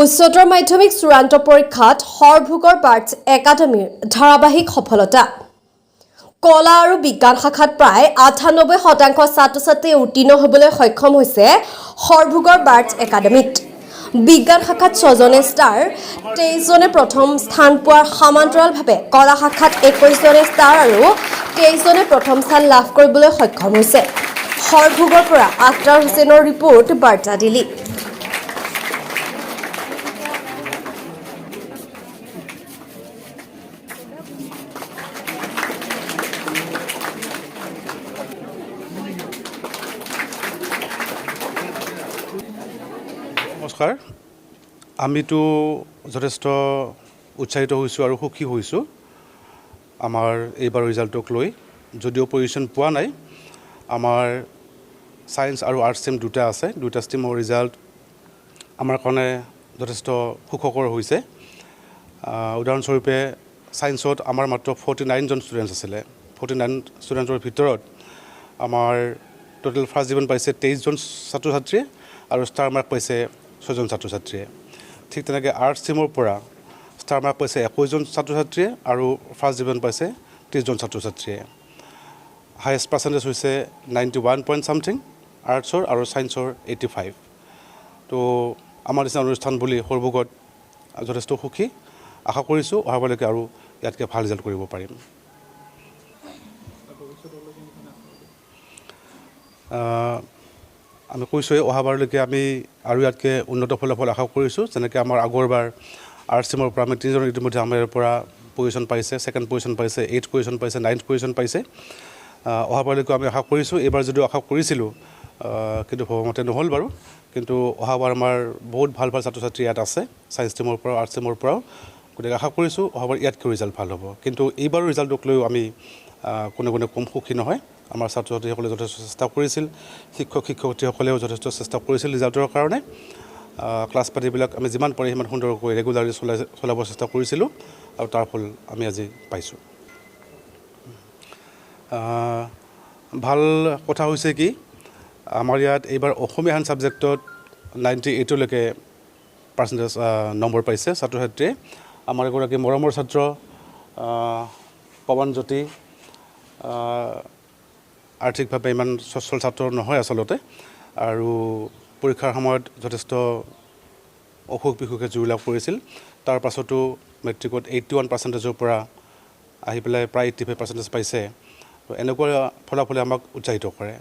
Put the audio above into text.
উচ্চতৰ মাধ্যমিক চূড়ান্ত পৰীক্ষাত সৰভোগৰ বাৰ্টছ একাডেমীৰ ধাৰাবাহিক সফলতা। কলা আৰু বিজ্ঞান শাখাত প্ৰায় ৯৮% ছাত্ৰ-ছাত্ৰী উত্তীৰ্ণ হ'বলৈ সক্ষম হৈছে সৰভোগৰ বাৰ্টছ একাডেমীত। বিজ্ঞান শাখাত ৬জনে ষ্টাৰ, ২৩জনে প্ৰথম স্থান পোৱাৰ সমান্তৰালভাৱে কলা শাখাত ২১জনে ষ্টাৰ আৰু ২৩জনে প্ৰথম স্থান লাভ কৰিবলৈ সক্ষম হৈছে। সৰভোগৰ পৰা আখতাৰ হুছেইনৰ ৰিপৰ্ট, বাৰ্তা দিল্লী। নমস্কাৰ, আমিতো যথেষ্ট উৎসাহিত হৈছোঁ আৰু সুখী হৈছোঁ আমাৰ এইবাৰ ৰিজাল্টক লৈ। যদিও পজিশ্যন পোৱা নাই, আমাৰ ছায়েন্স আৰু আৰ্টছ ষ্ট্ৰীম দুটা আছে, দুটা ষ্ট্ৰীমৰ ৰিজাল্ট আমাৰ কাৰণে যথেষ্ট সুখকৰ হৈছে। উদাহৰণস্বৰূপে ছায়েন্সত আমাৰ মাত্ৰ 49জন ষ্টুডেণ্টছ আছিলে। 49 ষ্টুডেণ্টৰ ভিতৰত আমাৰ টোটেল ফাৰ্ষ্ট ডিভিজন পাইছে 23জন ছাত্ৰ ছাত্ৰীয়ে আৰু ষ্টাৰ মাৰ্ক পাইছে 6জন ছাত্ৰ ছাত্ৰীয়ে। ঠিক তেনেকৈ আৰ্টছ ষ্ট্ৰীমৰ পৰা ষ্টাৰ মাৰ্ক পাইছে 21জন ছাত্ৰ ছাত্ৰীয়ে আৰু ফাৰ্ষ্ট ডিভিজন পাইছে 30জন ছাত্ৰ ছাত্ৰীয়ে। হায়েষ্ট পাৰ্চেণ্টেজ হৈছে 91 পইণ্ট ছামথিং আৰ্টছৰ আৰু ছায়েন্সৰ 85। তো আমাৰ নিচিনা অনুষ্ঠান বুলি সৰভোগত যথেষ্ট সুখী। আশা কৰিছোঁ অহাবাৰলৈকে আৰু ইয়াতকৈ ভাল ৰিজাল্ট কৰিব পাৰিম। আমি কৈছোঁৱেই অহাবাৰলৈকে আমি আৰু ইয়াতকৈ উন্নত ফলাফল আশা কৰিছোঁ। যেনেকৈ আমাৰ আগৰবাৰ আৰ্টছ ষ্ট্ৰীমৰ পৰা আমি 3জন ইতিমধ্যে আমাৰ ইয়াৰ পৰা পজিশ্যন পাইছে, ছেকেণ্ড পজিশ্যন পাইছে, 8th পজিশ্যন পাইছে, 9th পজিশ্যন পাইছে। অহাবাৰলৈকে আমি আশা কৰিছোঁ। এইবাৰ যদিও আশা কৰিছিলোঁ কিন্তু ভবামতে নহ'ল বাৰু। কিন্তু অহাবাৰ আমাৰ বহুত ভাল ভাল ছাত্ৰ ছাত্ৰী ইয়াত আছে, ছায়েন্স ষ্ট্ৰীমৰ পৰাও আৰ্টছ ষ্ট্ৰীমৰ পৰাও। গতিকে আশা কৰিছোঁ অহাবাৰ ইয়াতকৈ ৰিজাল্ট ভাল হ'ব। কিন্তু এইবাৰৰ ৰিজাল্টক লৈও আমি কোনে কম সুখী নহয়। আমাৰ ছাত্ৰ ছাত্ৰীসকলে যথেষ্ট চেষ্টা কৰিছিল, শিক্ষক শিক্ষয়িত্ৰীসকলেও যথেষ্ট চেষ্টা কৰিছিল ৰিজাল্টৰ কাৰণে। ক্লাছ পাতিবিলাক আমি যিমান পাৰি সিমান সুন্দৰকৈ ৰেগুলাৰলি চলাব চেষ্টা কৰিছিলোঁ আৰু তাৰ ফল আমি আজি পাইছোঁ। ভাল কথা হৈছে কি, আমাৰ ইয়াত এইবাৰ অসমীয়া ছাবজেক্টত 98লৈকে পাৰ্চেণ্টেজ নম্বৰ পাইছে ছাত্ৰ ছাত্ৰীয়ে। আমাৰ এগৰাকী মৰমৰ ছাত্ৰ পৱনজ্যোতি আৰ্থিকভাৱে ইমান সচ্ছল ছাত্ৰ নহয় আচলতে, আৰু পৰীক্ষাৰ সময়ত যথেষ্ট অসুখ বিসুখে জুৰুলা কৰিছিল। তাৰ পাছতো মেট্ৰিকত 81% পৰা আহি পেলাই প্ৰায় 85% পাইছে। তো এনেকুৱা ফলাফলে আমাক উৎসাহিত কৰে।